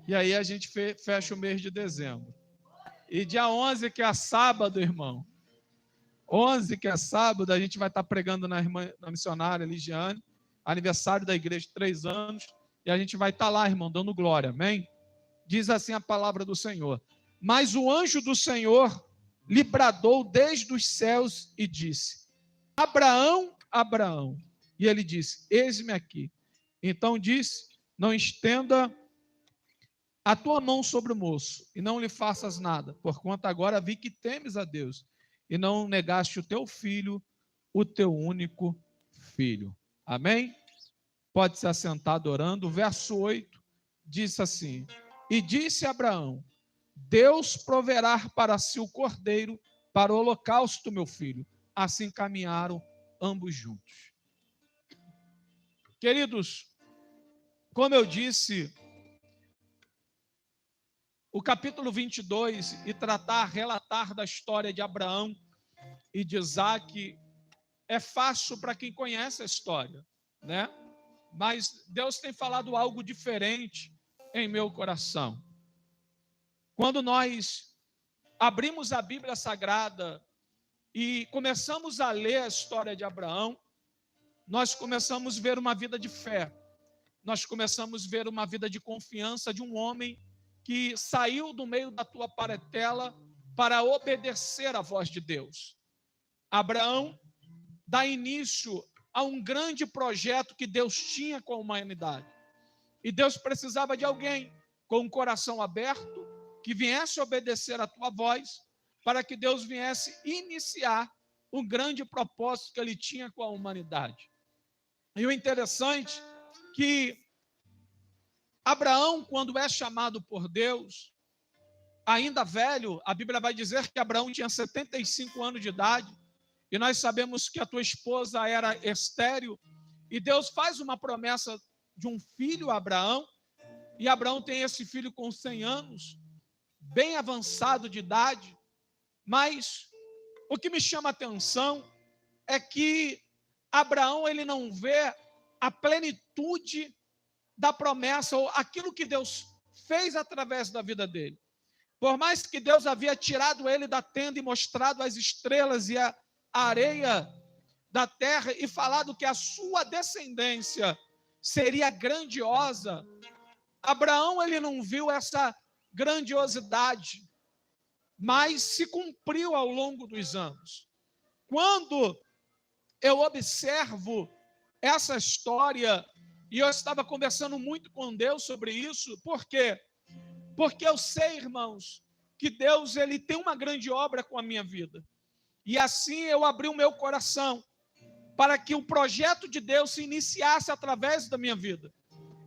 E aí a gente fecha o mês de dezembro. E dia 11, que é sábado, irmão, 11, que é sábado, a gente vai estar pregando na missionária Ligiane, aniversário da igreja de 3 anos, e a gente vai estar lá, irmão, dando glória, amém? Diz assim a palavra do Senhor: mas o anjo do Senhor lhe bradou desde os céus e disse: Abraão, Abraão. E ele disse: eis-me aqui. Então disse: não estenda a tua mão sobre o moço, e não lhe faças nada, porquanto agora vi que temes a Deus, e não negaste o teu filho, o teu único filho. Amém? Pode se assentar adorando. O verso 8 diz assim: e disse Abraão: Deus proverá para si o cordeiro para o holocausto, meu filho. Assim caminharam ambos juntos. Queridos, como eu disse, o capítulo 22 e relatar da história de Abraão e de Isaac é fácil para quem conhece a história, né? Mas Deus tem falado algo diferente em meu coração. Quando nós abrimos a Bíblia Sagrada e começamos a ler a história de Abraão, nós começamos a ver uma vida de fé, nós começamos a ver uma vida de confiança de um homem que saiu do meio da tua parentela para obedecer à voz de Deus. Abraão dá início a um grande projeto que Deus tinha com a humanidade. E Deus precisava de alguém com um coração aberto, que viesse obedecer à tua voz, para que Deus viesse iniciar um grande propósito que ele tinha com a humanidade. E o interessante é que Abraão, quando é chamado por Deus, ainda velho, a Bíblia vai dizer que Abraão tinha 75 anos de idade, e nós sabemos que a tua esposa era estéril, e Deus faz uma promessa de um filho a Abraão, e Abraão tem esse filho com 100 anos, bem avançado de idade, mas o que me chama a atenção é que Abraão, ele não vê a plenitude da promessa, ou aquilo que Deus fez através da vida dele. Por mais que Deus havia tirado ele da tenda e mostrado as estrelas e a areia da terra e falado que a sua descendência seria grandiosa, Abraão, ele não viu essa grandiosidade, mas se cumpriu ao longo dos anos. Quando eu observo essa história, e eu estava conversando muito com Deus sobre isso, por quê? Porque eu sei, irmãos, que Deus, ele tem uma grande obra com a minha vida. E assim eu abri o meu coração para que o projeto de Deus se iniciasse através da minha vida.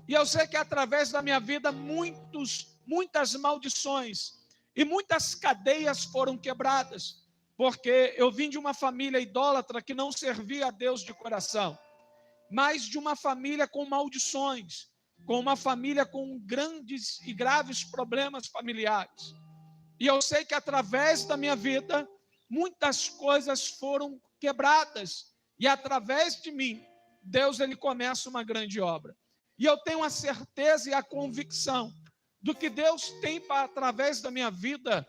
E eu sei que através da minha vida muitas maldições e muitas cadeias foram quebradas, porque eu vim de uma família idólatra que não servia a Deus de coração, mas de uma família com maldições, com uma família com grandes e graves problemas familiares. E eu sei que através da minha vida, muitas coisas foram quebradas, e através de mim, Deus, ele começa uma grande obra. E eu tenho a certeza e a convicção do que Deus tem através da minha vida.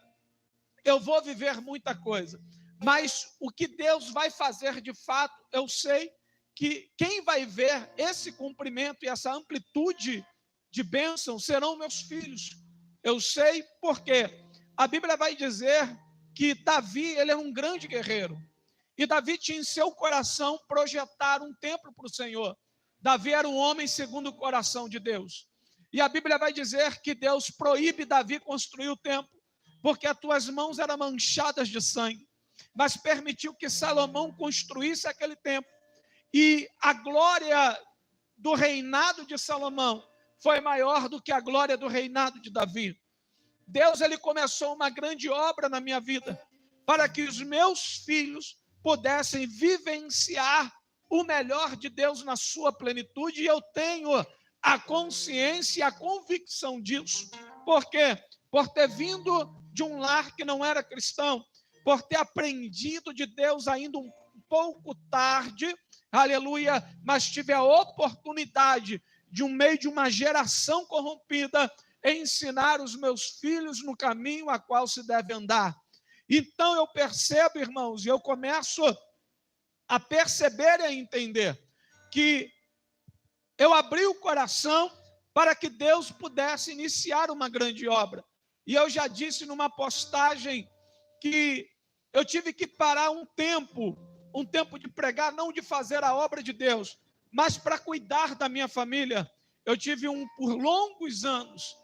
Eu vou viver muita coisa, mas o que Deus vai fazer de fato, eu sei que quem vai ver esse cumprimento e essa amplitude de bênção serão meus filhos. Eu sei porque a Bíblia vai dizer que Davi, ele é um grande guerreiro, e Davi tinha em seu coração projetar um templo para o Senhor. Davi era um homem segundo o coração de Deus, e a Bíblia vai dizer que Deus proíbe Davi construir o templo, porque as tuas mãos eram manchadas de sangue, mas permitiu que Salomão construísse aquele templo, e a glória do reinado de Salomão foi maior do que a glória do reinado de Davi. Deus, ele começou uma grande obra na minha vida, para que os meus filhos pudessem vivenciar o melhor de Deus na sua plenitude, e eu tenho a consciência e a convicção disso. Por quê? Por ter vindo de um lar que não era cristão, por ter aprendido de Deus ainda um pouco tarde, aleluia, mas tive a oportunidade de, no meio de uma geração corrompida, ensinar os meus filhos no caminho a qual se deve andar. Então eu percebo, irmãos, e eu começo a perceber e a entender que eu abri o coração para que Deus pudesse iniciar uma grande obra. E eu já disse numa postagem que eu tive que parar um tempo de pregar, não de fazer a obra de Deus, mas para cuidar da minha família. Eu tive por longos anos,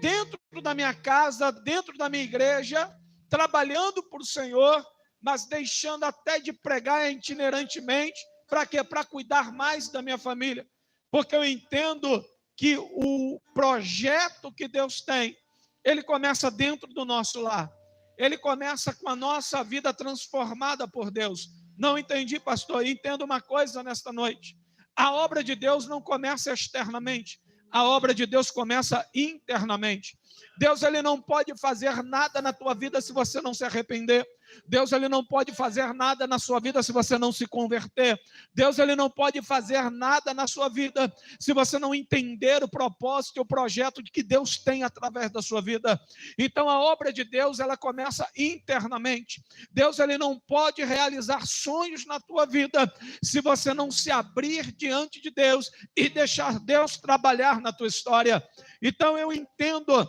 dentro da minha casa, dentro da minha igreja, trabalhando por o Senhor, mas deixando até de pregar itinerantemente. Para quê? Para cuidar mais da minha família. Porque eu entendo que o projeto que Deus tem, ele começa dentro do nosso lar. Ele começa com a nossa vida transformada por Deus. Não entendi, pastor? Entendo uma coisa nesta noite. A obra de Deus não começa externamente. A obra de Deus começa internamente. Deus, ele não pode fazer nada na tua vida se você não se arrepender. Deus, ele não pode fazer nada na sua vida se você não se converter. Deus, ele não pode fazer nada na sua vida se você não entender o propósito e o projeto que Deus tem através da sua vida. Então, a obra de Deus, ela começa internamente. Deus, ele não pode realizar sonhos na tua vida se você não se abrir diante de Deus e deixar Deus trabalhar na tua história. Então, eu entendo,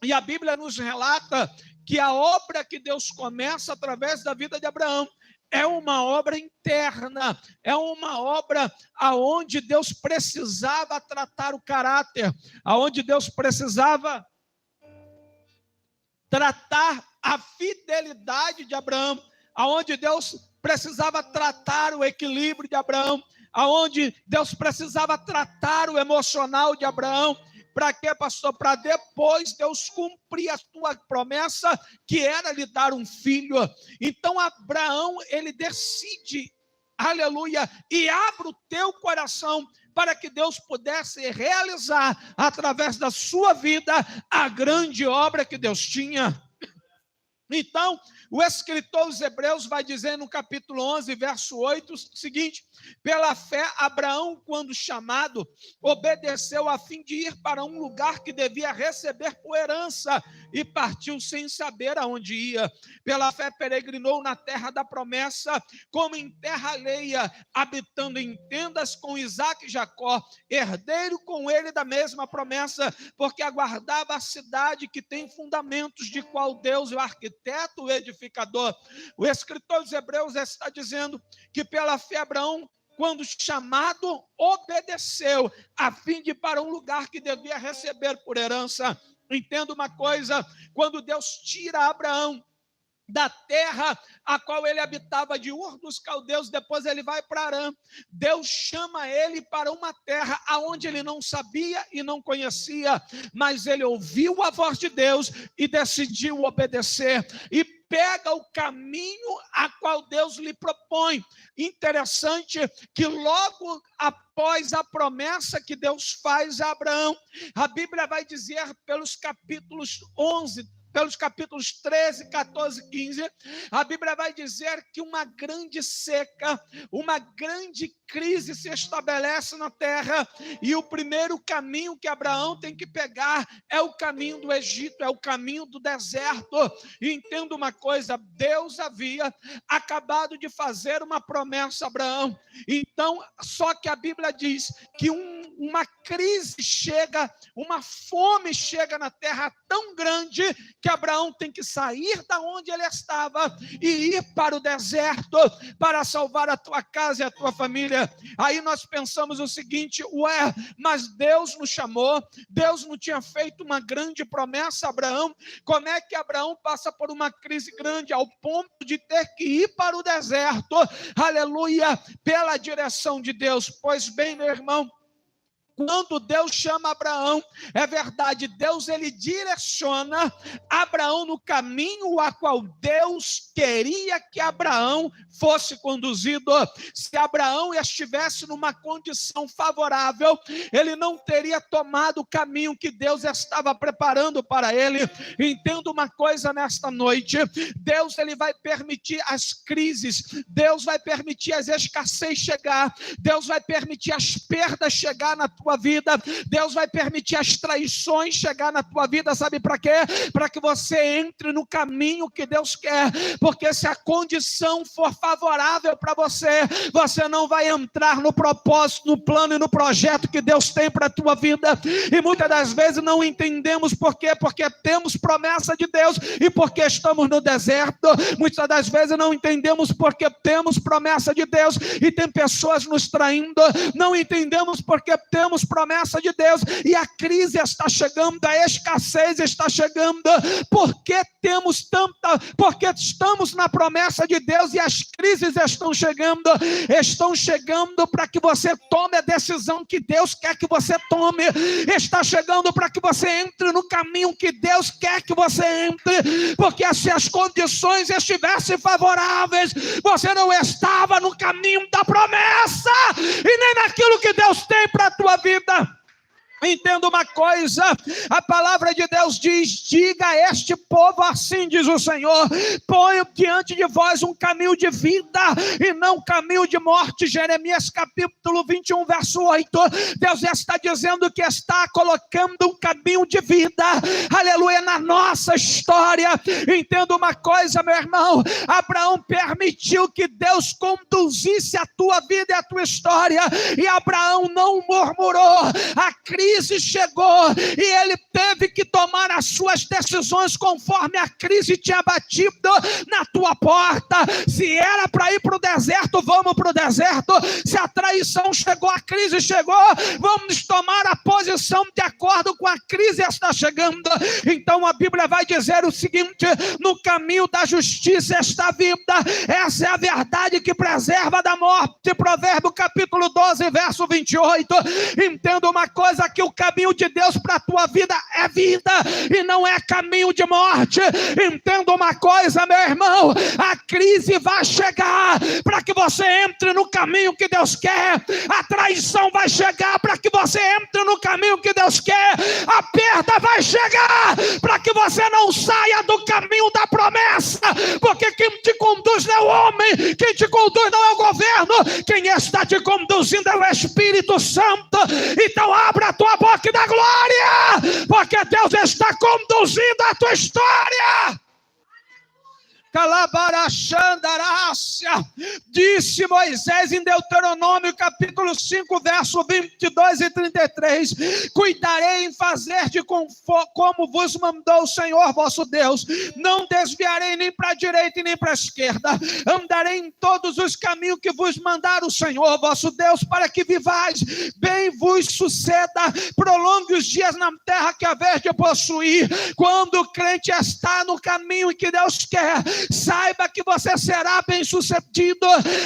e a Bíblia nos relata que a obra que Deus começa através da vida de Abraão é uma obra interna, é uma obra aonde Deus precisava tratar o caráter, aonde Deus precisava tratar a fidelidade de Abraão, aonde Deus precisava tratar o equilíbrio de Abraão, aonde Deus precisava tratar o emocional de Abraão. Para quê, pastor? Para depois Deus cumprir a tua promessa, que era lhe dar um filho. Então Abraão, ele decide, aleluia, e abre o teu coração para que Deus pudesse realizar, através da sua vida, a grande obra que Deus tinha. Então, o escritor dos Hebreus vai dizer no capítulo 11, verso 8, o seguinte: pela fé, Abraão, quando chamado, obedeceu a fim de ir para um lugar que devia receber por herança e partiu sem saber aonde ia. Pela fé, peregrinou na terra da promessa, como em terra alheia, habitando em tendas com Isaque e Jacó, herdeiro com ele da mesma promessa, porque aguardava a cidade que tem fundamentos, de qual Deus é o arquiteto e edificador. O escritor dos Hebreus está dizendo que pela fé Abraão, quando chamado, obedeceu, a fim de ir para um lugar que devia receber por herança. Entenda uma coisa: quando Deus tira Abraão da terra a qual ele habitava, de Ur dos Caldeus, depois ele vai para Harã, Deus chama ele para uma terra aonde ele não sabia e não conhecia, mas ele ouviu a voz de Deus e decidiu obedecer, e pega o caminho a qual Deus lhe propõe. Interessante que logo após a promessa que Deus faz a Abraão, a Bíblia vai dizer pelos capítulos 13, 14, 15, a Bíblia vai dizer que uma grande seca, uma grande crise se estabelece na terra, e o primeiro caminho que Abraão tem que pegar é o caminho do Egito, é o caminho do deserto. E entenda uma coisa: Deus havia acabado de fazer uma promessa a Abraão. Então, só que a Bíblia diz que uma crise chega, uma fome chega na terra tão grande que Abraão tem que sair da onde ele estava e ir para o deserto para salvar a tua casa e a tua família. Aí nós pensamos o seguinte: mas Deus nos chamou, Deus não tinha feito uma grande promessa a Abraão? Como é que Abraão passa por uma crise grande ao ponto de ter que ir para o deserto, aleluia, pela direção de Deus? Pois bem, meu irmão, quando Deus chama Abraão, é verdade, Deus ele direciona Abraão no caminho a qual Deus queria que Abraão fosse conduzido. Se Abraão estivesse numa condição favorável, ele não teria tomado o caminho que Deus estava preparando para ele. Entenda uma coisa nesta noite: Deus ele vai permitir as crises, Deus vai permitir as escassez chegar, Deus vai permitir as perdas chegar na tua tua vida. Deus vai permitir as traições chegar na tua vida, sabe para quê? Para que você entre no caminho que Deus quer, porque se a condição for favorável para você, você não vai entrar no propósito, no plano e no projeto que Deus tem para a tua vida. E muitas das vezes não entendemos por quê? Porque temos promessa de Deus e porque estamos no deserto. Muitas das vezes não entendemos porque temos promessa de Deus e tem pessoas nos traindo. Não entendemos porque temos promessa de Deus e a crise está chegando, a escassez está chegando. Porque estamos na promessa de Deus e as crises estão chegando para que você tome a decisão que Deus quer que você tome. Está chegando para que você entre no caminho que Deus quer que você entre, porque se as condições estivessem favoráveis, você não estava no caminho da promessa e nem naquilo que Deus tem para a tua vida. Entenda uma coisa, a palavra de Deus diz: diga a este povo assim, diz o Senhor, ponho diante de vós um caminho de vida e não um caminho de morte. Jeremias capítulo 21, verso 8, Deus está dizendo que está colocando um caminho de vida, aleluia, na nossa história. Entenda uma coisa, meu irmão, Abraão permitiu que Deus conduzisse a tua vida e a tua história, e Abraão não murmurou. A crise chegou e ele teve que tomar as suas decisões conforme a crise tinha batido na tua porta. Se era para ir para o deserto, vamos para o deserto. Se a traição chegou, a crise chegou, vamos tomar a posição de acordo com a crise está chegando. Então a Bíblia vai dizer o seguinte: no caminho da justiça está a vida, essa é a verdade que preserva da morte. Provérbio capítulo 12, verso 28. Entenda uma coisa, que o caminho de Deus para a tua vida é vida e não é caminho de morte. Entenda uma coisa, meu irmão, a crise vai chegar para que você entre no caminho que Deus quer, a traição vai chegar para que você entre no caminho que Deus quer, a perda vai chegar para que você não saia do caminho da promessa, porque quem te conduz não é o homem, quem te conduz não é o governo, quem está te conduzindo é o Espírito Santo. Então abra a tua boca e dá glória, porque Deus está conduzindo a tua história. Calabarachandarácia, disse Moisés em Deuteronômio capítulo 5, verso 22 e 33, cuidarei em fazer-te como vos mandou o Senhor vosso Deus, não desviarei nem para a direita e nem para a esquerda, andarei em todos os caminhos que vos mandar o Senhor vosso Deus, para que vivais, bem vos suceda, prolongue os dias na terra que haver de possuir. Quando o crente está no caminho que Deus quer, saiba que você será bem sucedido.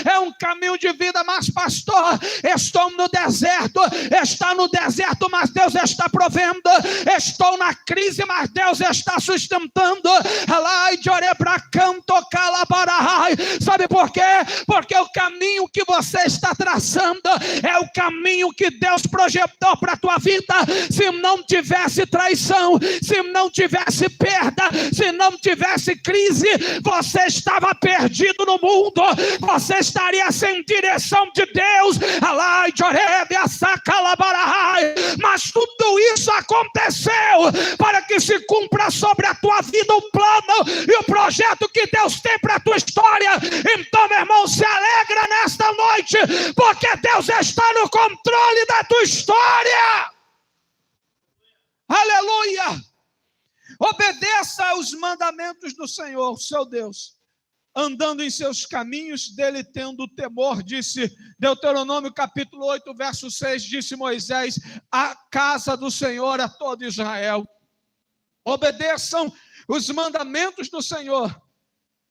É um caminho de vida, mas pastor, estou no deserto. Está no deserto, mas Deus está provendo. Estou na crise, mas Deus está sustentando. Sabe por quê? Porque o caminho que você está traçando é o caminho que Deus projetou para a tua vida. Se não tivesse traição, se não tivesse perda, se não tivesse crise, você estava perdido no mundo, você estaria sem direção de Deus. Mas tudo isso aconteceu para que se cumpra sobre a tua vida o plano e o projeto que Deus tem para a tua história. Então, meu irmão, se alegra nesta noite, porque Deus está no controle da tua história. Aleluia! Obedeça aos mandamentos do Senhor, seu Deus, andando em seus caminhos, dele tendo temor, disse Deuteronômio capítulo 8, verso 6, disse Moisés, a casa do Senhor a todo Israel. Obedeçam os mandamentos do Senhor,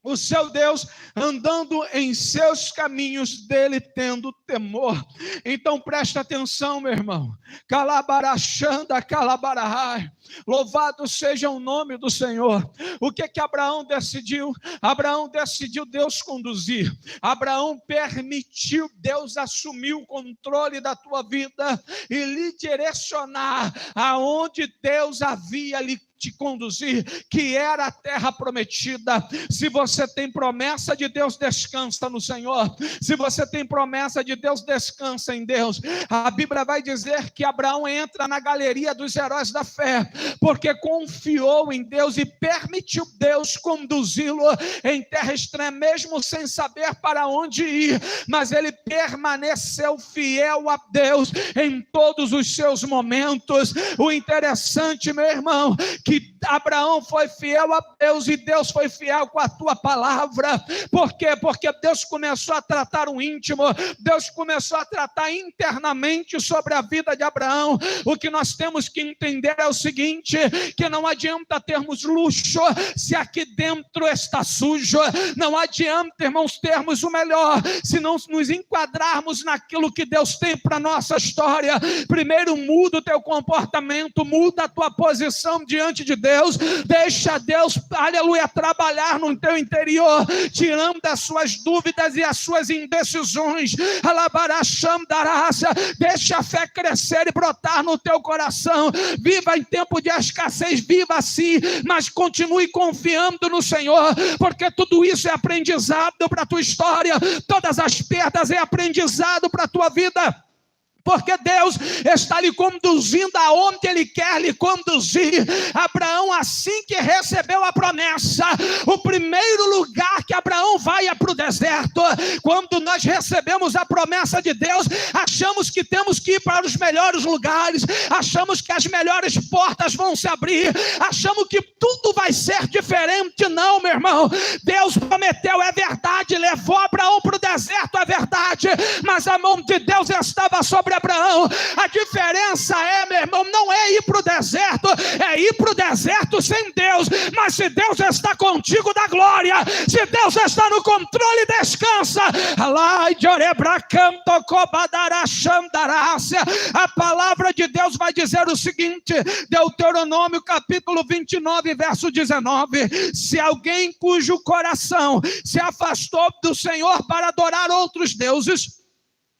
o seu Deus, andando em seus caminhos, dele tendo temor. Então presta atenção, meu irmão. Calabarachanda, calabarahai. Louvado seja o nome do Senhor. O que Abraão decidiu? Abraão decidiu Deus conduzir. Abraão permitiu Deus assumir o controle da tua vida e lhe direcionar aonde Deus havia lhe te conduzir, que era a terra prometida. Se você tem promessa de Deus, descansa no Senhor. Se você tem promessa de Deus, descansa em Deus. A Bíblia vai dizer que Abraão entra na galeria dos heróis da fé, porque confiou em Deus e permitiu Deus conduzi-lo em terra estranha, mesmo sem saber para onde ir, mas ele permaneceu fiel a Deus em todos os seus momentos. O interessante, meu irmão, que Abraão foi fiel a Deus e Deus foi fiel com a tua palavra. Por quê? Porque Deus começou a tratar o íntimo, Deus começou a tratar internamente sobre a vida de Abraão. O que nós temos que entender é o seguinte, que não adianta termos luxo se aqui dentro está sujo. Não adianta, irmãos, termos o melhor se não nos enquadrarmos naquilo que Deus tem para a nossa história. Primeiro muda o teu comportamento, muda a tua posição diante de Deus, deixa Deus, aleluia, trabalhar no teu interior, tirando as suas dúvidas e as suas indecisões. Deixa a fé crescer e brotar no teu coração. Viva em tempo de escassez, viva assim, mas continue confiando no Senhor, porque tudo isso é aprendizado para a tua história, todas as perdas é aprendizado para a tua vida. Porque Deus está lhe conduzindo aonde Ele quer lhe conduzir. Abraão, assim que recebeu a promessa, o primeiro lugar que Abraão vai é para o deserto. Quando nós recebemos a promessa de Deus, achamos que temos que ir para os melhores lugares, achamos que as melhores portas vão se abrir, achamos que tudo vai ser diferente. Não, meu irmão, Deus prometeu, é verdade, levou Abraão para o deserto, é verdade, mas a mão de Deus estava sobre Abraão. A diferença é, meu irmão, não é ir para o deserto, é ir para o deserto sem Deus. Mas se Deus está contigo, dá glória. Se Deus está no controle, descansa. A palavra de Deus vai dizer o seguinte, Deuteronômio capítulo 29, verso 19: se alguém cujo coração se afastou do Senhor para adorar outros deuses,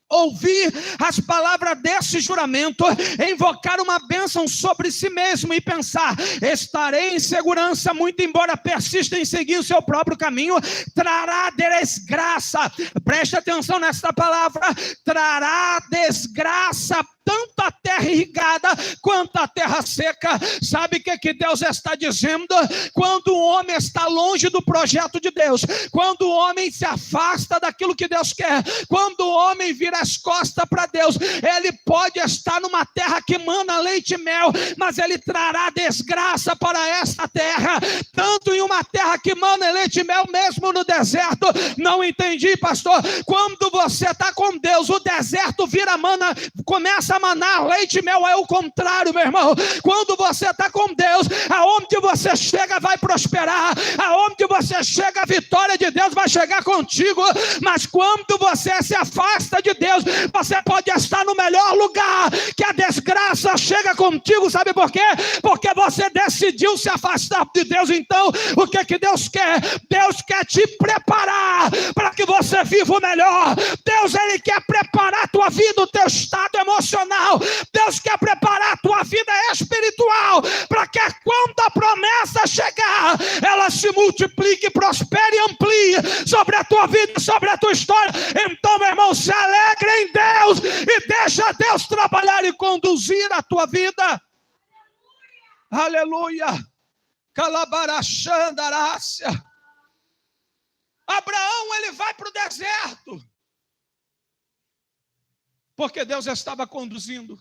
ouvir as palavras desse juramento, invocar uma bênção sobre si mesmo e pensar, estarei em segurança, muito embora persista em seguir o seu próprio caminho, trará desgraça. Preste atenção nesta palavra, trará desgraça tanto a terra irrigada quanto a terra seca. Sabe o que Deus está dizendo? Quando o homem está longe do projeto de Deus, quando o homem se afasta daquilo que Deus quer, quando o homem vira as costas para Deus, ele pode estar numa terra que mana leite e mel, mas ele trará desgraça para esta terra, tanto em uma terra que mana leite e mel, mesmo no deserto. Não entendi, pastor. Quando você está com Deus, o deserto vira mana, começa a manar leite e mel. É o contrário, meu irmão. Quando você está com Deus, aonde você chega vai prosperar, aonde você chega a vitória de Deus vai chegar contigo. Mas quando você se afasta de Deus, você pode estar no melhor lugar, que a desgraça chega contigo. Sabe por quê? Porque você decidiu se afastar de Deus. Então, o que Deus quer? Deus quer te preparar para que você viva o melhor. Deus, Ele quer preparar a tua vida, o teu estado emocional. Deus quer preparar a tua vida espiritual, para que quando a promessa chegar, ela se multiplique, prospere e amplie sobre a tua vida, sobre a tua história. Então, meu irmão, se alegre em Deus e deixa Deus trabalhar e conduzir a tua vida. Aleluia. Calabarachandarácia. Abraão, ele vai para o deserto, porque Deus estava conduzindo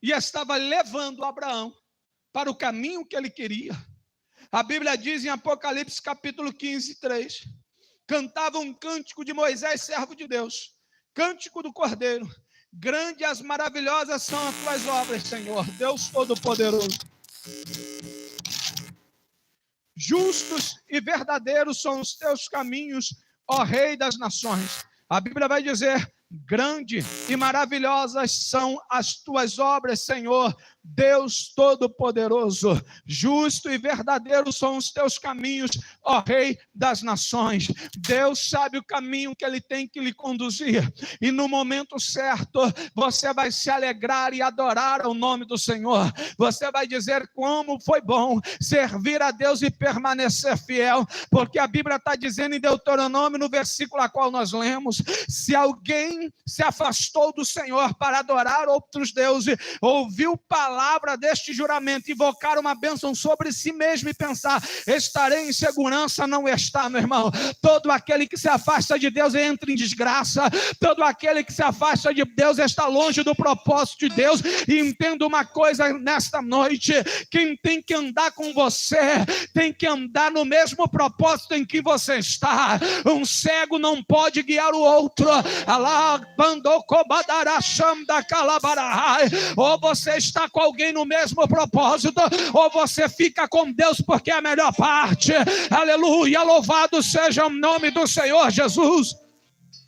e estava levando Abraão para o caminho que ele queria. A Bíblia diz em Apocalipse capítulo 15, 3, cantava um cântico de Moisés, servo de Deus, cântico do Cordeiro: grandes e maravilhosas são as tuas obras, Senhor, Deus Todo-Poderoso. Justos e verdadeiros são os teus caminhos, ó Rei das nações. A Bíblia vai dizer: grande e maravilhosas são as tuas obras, Senhor, Deus Todo-Poderoso, justo e verdadeiro são os teus caminhos, ó Rei das nações. Deus sabe o caminho que Ele tem que lhe conduzir, e no momento certo, você vai se alegrar e adorar ao nome do Senhor. Você vai dizer como foi bom servir a Deus e permanecer fiel, porque a Bíblia está dizendo em Deuteronômio, no versículo a qual nós lemos, se alguém se afastou do Senhor para adorar outros deuses, ouviu palavra deste juramento, invocar uma bênção sobre si mesmo e pensar, estarei em segurança, não está, meu irmão. Todo aquele que se afasta de Deus entra em desgraça. Todo aquele que se afasta de Deus está longe do propósito de Deus. E entenda uma coisa nesta noite, quem tem que andar com você tem que andar no mesmo propósito em que você está. Um cego não pode guiar o outro. Ou você está com alguém no mesmo propósito, ou você fica com Deus, porque é a melhor parte. Aleluia, louvado seja o nome do Senhor Jesus.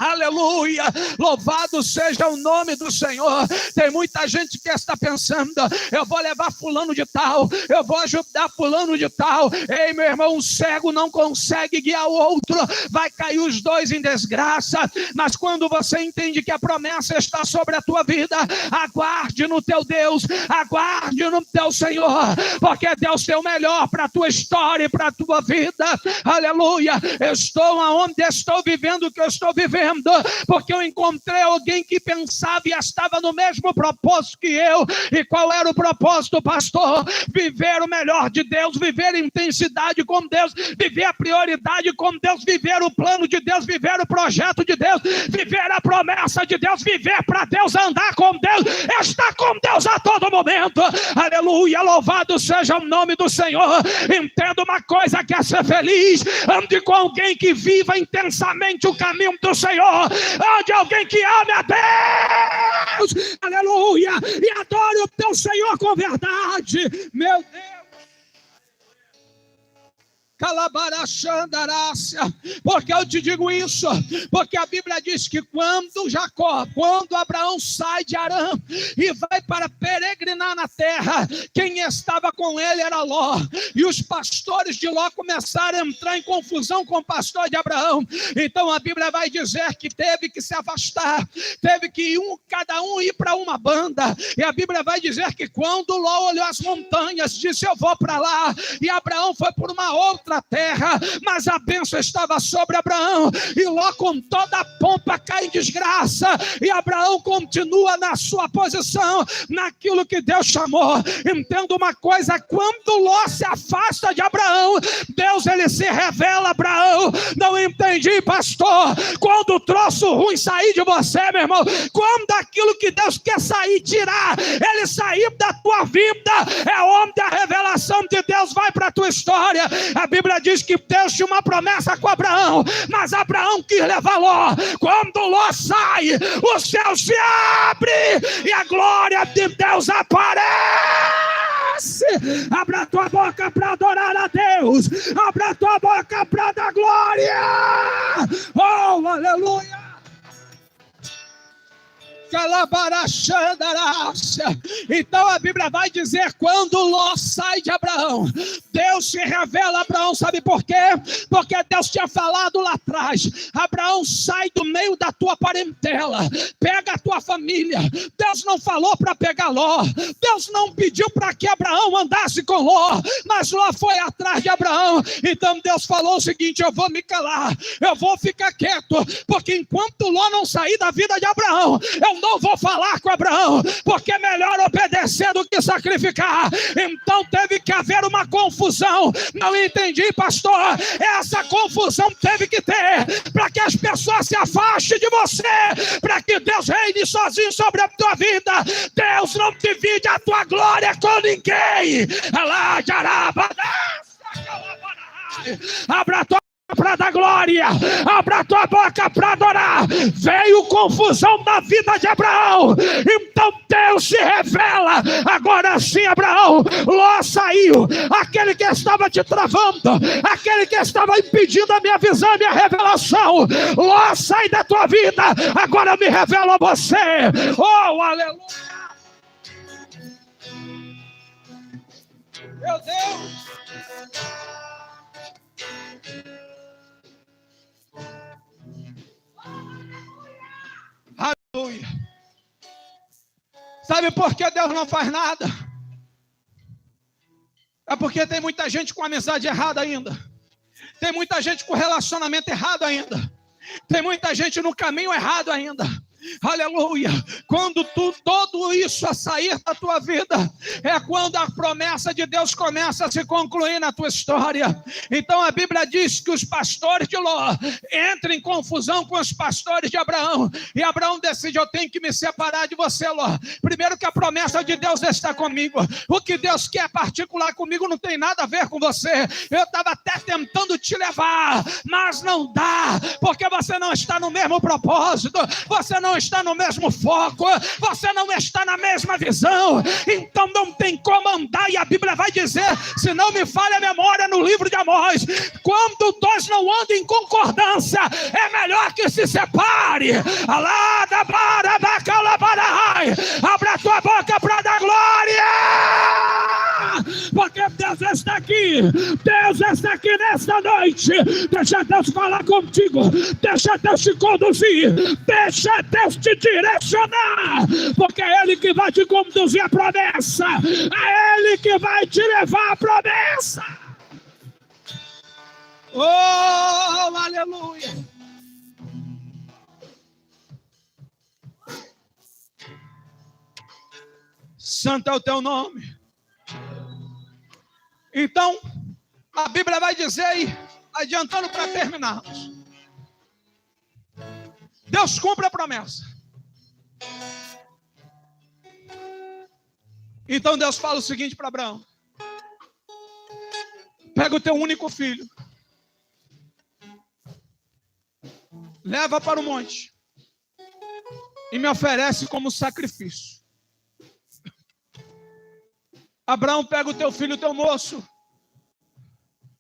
Aleluia, louvado seja o nome do Senhor. Tem muita gente que está pensando, eu vou levar fulano de tal, eu vou ajudar fulano de tal. Ei, meu irmão, um cego não consegue guiar o outro, vai cair os dois em desgraça. Mas quando você entende que a promessa está sobre a tua vida, aguarde no teu Deus, aguarde no teu Senhor, porque Deus tem o melhor para a tua história e para a tua vida. Aleluia, eu estou aonde estou vivendo o que eu estou vivendo, porque eu encontrei alguém que pensava e estava no mesmo propósito que eu. E qual era o propósito, pastor? Viver o melhor de Deus, viver a intensidade com Deus, viver a prioridade com Deus, viver o plano de Deus, viver o projeto de Deus, viver a promessa de Deus, viver para Deus, andar com Deus, estar com Deus a todo momento. Aleluia, louvado seja o nome do Senhor. Entenda uma coisa, quer ser feliz, ande com alguém que viva intensamente o caminho do Senhor, ande alguém que ame a Deus, aleluia, e adore o teu Senhor com verdade. Meu Deus, porque eu te digo isso, porque a Bíblia diz que quando Abraão sai de Harã e vai para peregrinar na terra, quem estava com ele era Ló, e os pastores de Ló começaram a entrar em confusão com o pastor de Abraão. Então a Bíblia vai dizer que teve que se afastar, teve que cada um ir para uma banda, e a Bíblia vai dizer que quando Ló olhou as montanhas, disse, eu vou para lá, e Abraão foi por uma outra terra, mas a bênção estava sobre Abraão, e Ló com toda a pompa cai em desgraça, e Abraão continua na sua posição, naquilo que Deus chamou. Entenda uma coisa, quando Ló se afasta de Abraão, Deus ele se revela a Abraão. Não entendi, pastor, quando o troço ruim sair de você, meu irmão, quando aquilo que Deus quer sair, tirar, ele sair da tua vida, é onde a revelação de Deus vai para a tua história. A Bíblia diz que Deus tinha uma promessa com Abraão, mas Abraão quis levar Ló. Quando Ló sai, o céu se abre e a glória de Deus aparece. Abra a tua boca para adorar a Deus, abra a tua boca para dar glória. Oh, aleluia. Então a Bíblia vai dizer, quando Ló sai de Abraão, Deus se revela a Abraão, sabe por quê? Porque Deus tinha falado lá atrás, Abraão, sai do meio da tua parentela, pega a tua família. Deus não falou para pegar Ló, Deus não pediu para que Abraão andasse com Ló, mas Ló foi atrás de Abraão. Então Deus falou o seguinte, eu vou me calar, eu vou ficar quieto, porque enquanto Ló não sair da vida de Abraão, eu não vou falar com Abraão, porque é melhor obedecer do que sacrificar. Então teve que haver uma confusão. Não entendi, pastor. Essa confusão teve que ter para que as pessoas se afastem de você, para que Deus reine sozinho sobre a tua vida. Deus não divide a tua glória com ninguém. Abra a tua para dar glória, abra a tua boca para adorar. Veio confusão na vida de Abraão, então Deus se revela. Agora sim, Abraão, Ló saiu, aquele que estava te travando, aquele que estava impedindo a minha visão, a minha revelação. Ló, sai da tua vida, agora eu me revelo a você. Oh, aleluia. Meu Deus! Aleluia! Sabe por que Deus não faz nada? É porque tem muita gente com amizade errada ainda. Tem muita gente com relacionamento errado ainda. Tem muita gente no caminho errado ainda. Aleluia, quando tudo isso a sair da tua vida, é quando a promessa de Deus começa a se concluir na tua história. Então a Bíblia diz que os pastores de Ló entram em confusão com os pastores de Abraão, e Abraão decide: eu tenho que me separar de você, Ló. Primeiro que a promessa de Deus está comigo, o que Deus quer particular comigo não tem nada a ver com você. Eu estava até tentando te levar, mas não dá, porque você não está no mesmo propósito, você não está no mesmo foco, você não está na mesma visão, então não tem como andar. E a Bíblia vai dizer, se não me falha a memória, no livro de Amós, quando dois não andam em concordância, é melhor que se separe. Abra a tua boca para dar glória, porque Deus está aqui. Deus está aqui nesta noite. Deixa Deus falar contigo, deixa Deus te conduzir, deixa Deus te direcionar, porque é Ele que vai te conduzir à promessa, é Ele que vai te levar à promessa. Oh, aleluia! Santo é o teu nome. Então, a Bíblia vai dizer aí, adiantando para terminarmos, Deus cumpre a promessa. Então Deus fala o seguinte para Abraão: pega o teu único filho, leva para o monte e me oferece como sacrifício. Abraão pega o teu filho, o teu moço,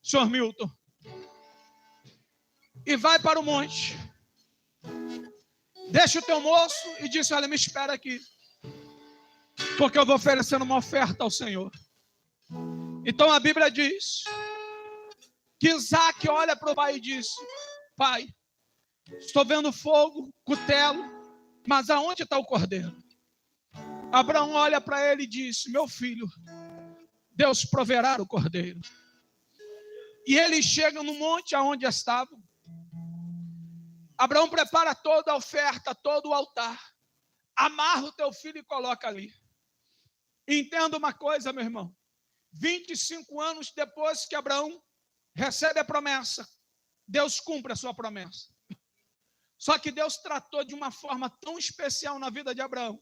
senhor Milton, e vai para o monte. Deixa o teu moço e diz: olha, me espera aqui, porque eu vou oferecendo uma oferta ao Senhor. Então a Bíblia diz que Isaac olha para o pai e diz: pai, estou vendo fogo, cutelo, mas aonde está o cordeiro? Abraão olha para ele e diz: meu filho, Deus proverá o cordeiro. E eles chegam no monte aonde estavam. Abraão prepara toda a oferta, todo o altar, amarra o teu filho e coloca ali. Entenda uma coisa, meu irmão, 25 anos depois que Abraão recebe a promessa, Deus cumpre a sua promessa. Só que Deus tratou de uma forma tão especial na vida de Abraão,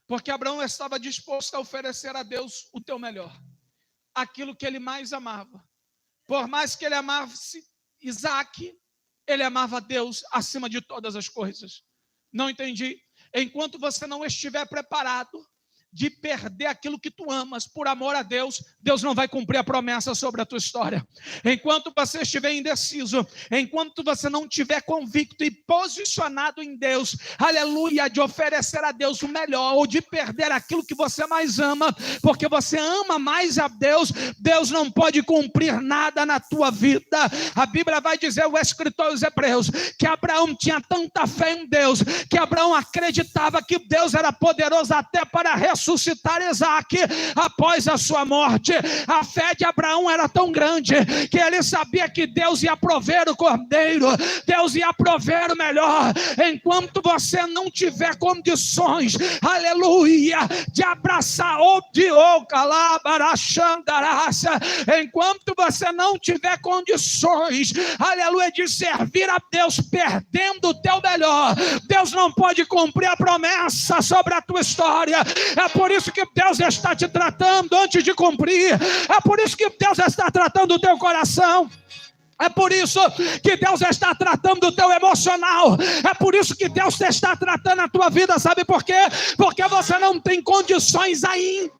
porque Abraão estava disposto a oferecer a Deus o teu melhor, aquilo que ele mais amava. Por mais que ele amasse Isaac, ele amava Deus acima de todas as coisas. Não entendi? Enquanto você não estiver preparado de perder aquilo que tu amas por amor a Deus, Deus não vai cumprir a promessa sobre a tua história. Enquanto você estiver indeciso, enquanto você não estiver convicto e posicionado em Deus, aleluia, de oferecer a Deus o melhor, ou de perder aquilo que você mais ama, porque você ama mais a Deus, Deus não pode cumprir nada na tua vida. A Bíblia vai dizer, o escritor aos Hebreus, que Abraão tinha tanta fé em Deus, que Abraão acreditava que Deus era poderoso até para ressuscitar Isaac após a sua morte. A fé de Abraão era tão grande que ele sabia que Deus ia prover o cordeiro, Deus ia prover o melhor. Enquanto você não tiver condições, aleluia, de abraçar enquanto você não tiver condições, aleluia, de servir a Deus perdendo o teu melhor, Deus não pode cumprir a promessa sobre a tua história. É por isso que Deus está te tratando antes de cumprir. É por isso que Deus está tratando o teu coração. É por isso que Deus está tratando do teu emocional. É por isso que Deus está tratando a tua vida. Sabe por quê? Porque você não tem condições ainda,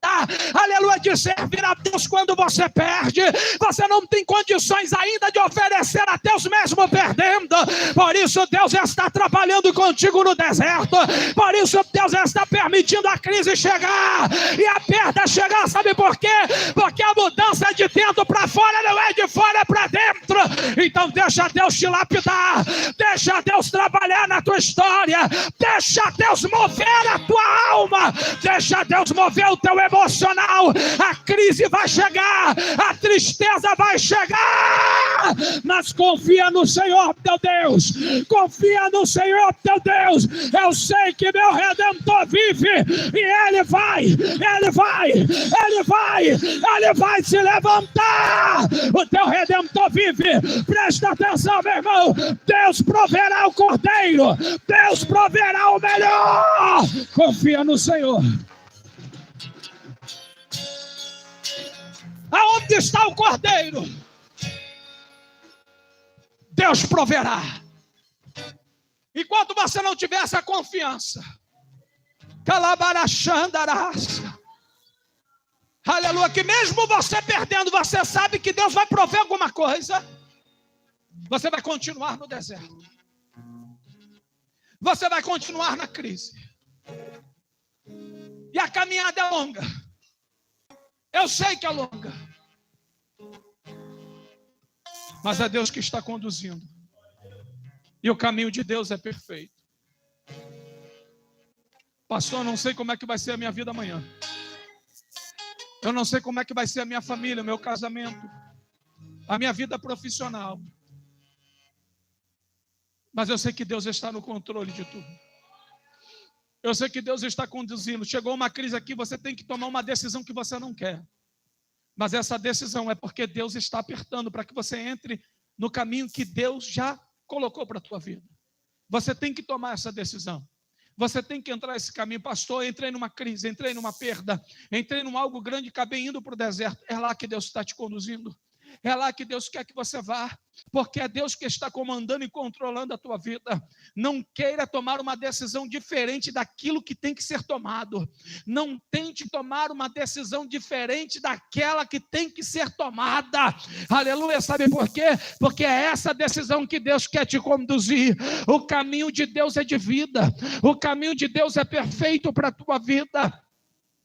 aleluia, de servir a Deus quando você perde. Você não tem condições ainda de oferecer a Deus mesmo perdendo. Por isso Deus está trabalhando contigo no deserto. Por isso Deus está permitindo a crise chegar e a perda chegar. Sabe por quê? Porque a mudança é de dentro para fora, não é de fora para dentro. Então deixa Deus te lapidar, deixa Deus trabalhar na tua história, deixa Deus mover a tua alma, deixa Deus mover o teu emocional. A crise vai chegar, a tristeza vai chegar, mas confia no Senhor teu Deus, confia no Senhor teu Deus. Eu sei que meu Redentor vive e Ele vai se levantar. O teu Redentor vive. Presta atenção, meu irmão. Deus proverá o cordeiro, Deus proverá o melhor. Confia no Senhor. Aonde está o cordeiro? Deus proverá. Enquanto você não tiver essa confiança, aleluia, que mesmo você perdendo, você sabe que Deus vai prover alguma coisa. Você vai continuar no deserto. Você vai continuar na crise. E a caminhada é longa. Eu sei que é longa. Mas é Deus que está conduzindo. E o caminho de Deus é perfeito. Pastor, eu não sei como é que vai ser a minha vida amanhã. Eu não sei como é que vai ser a minha família, o meu casamento, a minha vida profissional. Mas eu sei que Deus está no controle de tudo. Eu sei que Deus está conduzindo. Chegou uma crise aqui, você tem que tomar uma decisão que você não quer. Mas essa decisão é porque Deus está apertando para que você entre no caminho que Deus já colocou para a tua vida. Você tem que tomar essa decisão. Você tem que entrar nesse caminho. Pastor, entrei numa crise, entrei numa perda, entrei num algo grande, acabei indo para o deserto. É lá que Deus está te conduzindo. É lá que Deus quer que você vá, porque é Deus que está comandando e controlando a tua vida. Não queira tomar uma decisão diferente daquilo que tem que ser tomado. Não tente tomar uma decisão diferente daquela que tem que ser tomada. Aleluia, sabe por quê? Porque é essa decisão que Deus quer te conduzir. O caminho de Deus é de vida. O caminho de Deus é perfeito para a tua vida.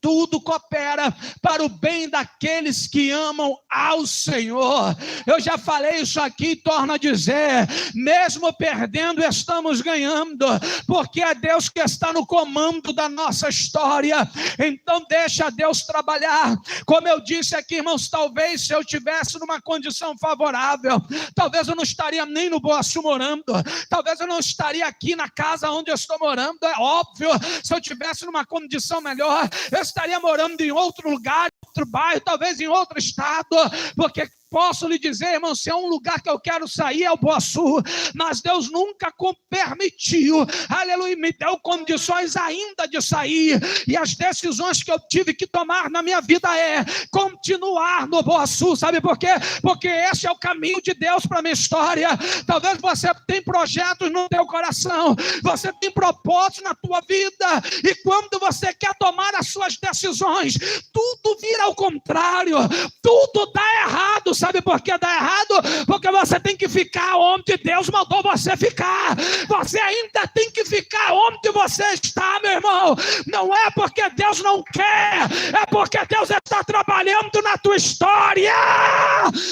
Tudo coopera para o bem daqueles que amam ao Senhor. Eu já falei isso aqui e torno a dizer, mesmo perdendo, estamos ganhando, porque é Deus que está no comando da nossa história. Então deixa Deus trabalhar. Como eu disse aqui, irmãos, talvez se eu tivesse numa condição favorável, talvez eu não estaria nem no Boaçu morando, talvez eu não estaria aqui na casa onde eu estou morando, é óbvio. Se eu tivesse numa condição melhor, eu estaria morando em outro lugar, em outro bairro, talvez em outro estado, porque posso lhe dizer, irmão, se é um lugar que eu quero sair, é o Boaçu, mas Deus nunca permitiu, aleluia, me deu condições ainda de sair, e as decisões que eu tive que tomar na minha vida é continuar no Boaçu. Sabe por quê? Porque esse é o caminho de Deus para a minha história. Talvez você tenha projetos no teu coração, você tem propósitos na tua vida, e quando você quer tomar as suas decisões, tudo vira ao contrário, tudo dá errado. Sabe por que dá errado? Porque você tem que ficar onde Deus mandou você ficar. Você ainda tem que ficar onde você está, meu irmão. Não é porque Deus não quer, é porque Deus está trabalhando na tua história,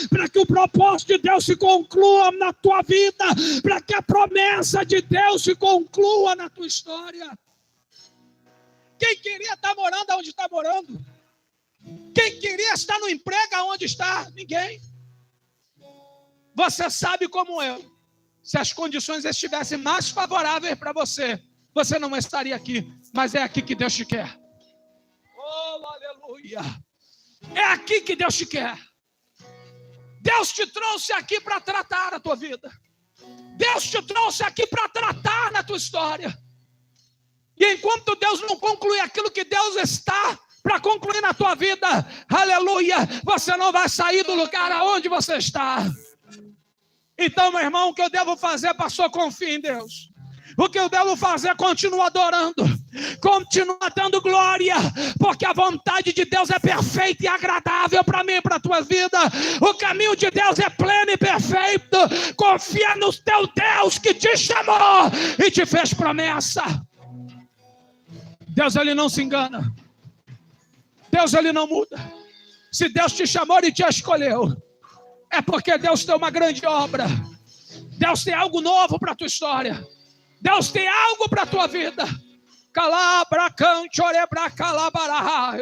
para que o propósito de Deus se conclua na tua vida, para que a promessa de Deus se conclua na tua história. Quem queria estar morando onde está morando? Quem queria estar no emprego onde está? Ninguém. Você sabe como eu. Se as condições estivessem mais favoráveis para você, você não estaria aqui. Mas é aqui que Deus te quer. Oh, aleluia. É aqui que Deus te quer. Deus te trouxe aqui para tratar a tua vida. Deus te trouxe aqui para tratar na tua história. E enquanto Deus não concluir aquilo que Deus está para concluir na tua vida, aleluia, você não vai sair do lugar aonde você está. Então, meu irmão, o que eu devo fazer, pastor? Confia em Deus. O que eu devo fazer é continuar adorando, continuar dando glória, porque a vontade de Deus é perfeita e agradável para mim e para a tua vida. O caminho de Deus é pleno e perfeito. Confia no teu Deus que te chamou e te fez promessa. Deus, ele não se engana. Deus, ele não muda. Se Deus te chamou e te escolheu, é porque Deus tem uma grande obra. Deus tem algo novo para a tua história. Deus tem algo para a tua vida.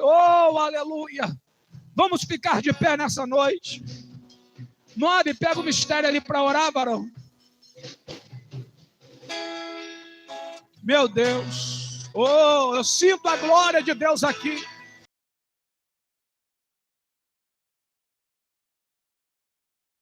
Oh, aleluia. Vamos ficar de pé nessa noite. Moab, pega o mistério ali para orar, varão. Meu Deus. Oh, eu sinto a glória de Deus aqui.